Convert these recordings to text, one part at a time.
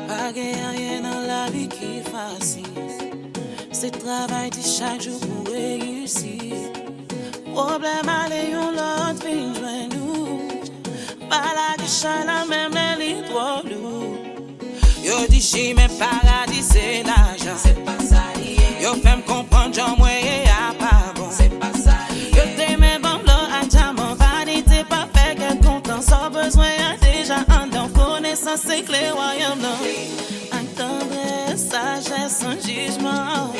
Pas rien dans la vie qui est facile. C'est travail de chaque jour pour réussir. Problème aller on l'autre vie joint nous. Pas la guiche la même les trop lourd. Yo dis j'y mais paradis c'est l'argent. C'est pas ça. Yo fait me comprendre j'en moyen à pas bon. C'est pas ça. Yo t'aimais bon l'eau à diamant. Vanité pas fait qu'elle content. Sans besoin déjà en dans connaissance c'est clair royaume non. Tendresse, sagesse, sans jugement,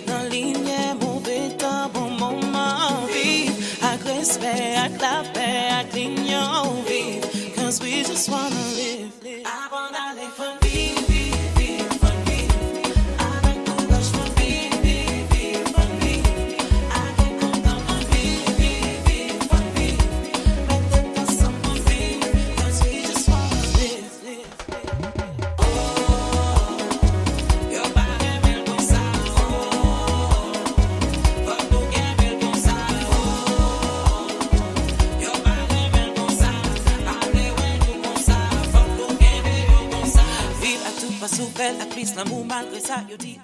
dans lumière, mauvais temps, bon moment, vive, avec respect, avec la paix, avec l'union, vive, 'cause we just wanna live, avant d'aller fun, vive, vive, vive, fun, vive, avec courage, fun, vive, vive, vive, fun, vive, avec content, fun, vive, vive, vive, fun, vive, mettez ensemble, fun, vive, 'cause we just wanna live, live. Pas souffert, la crise, l'amour malgré ça, yo dit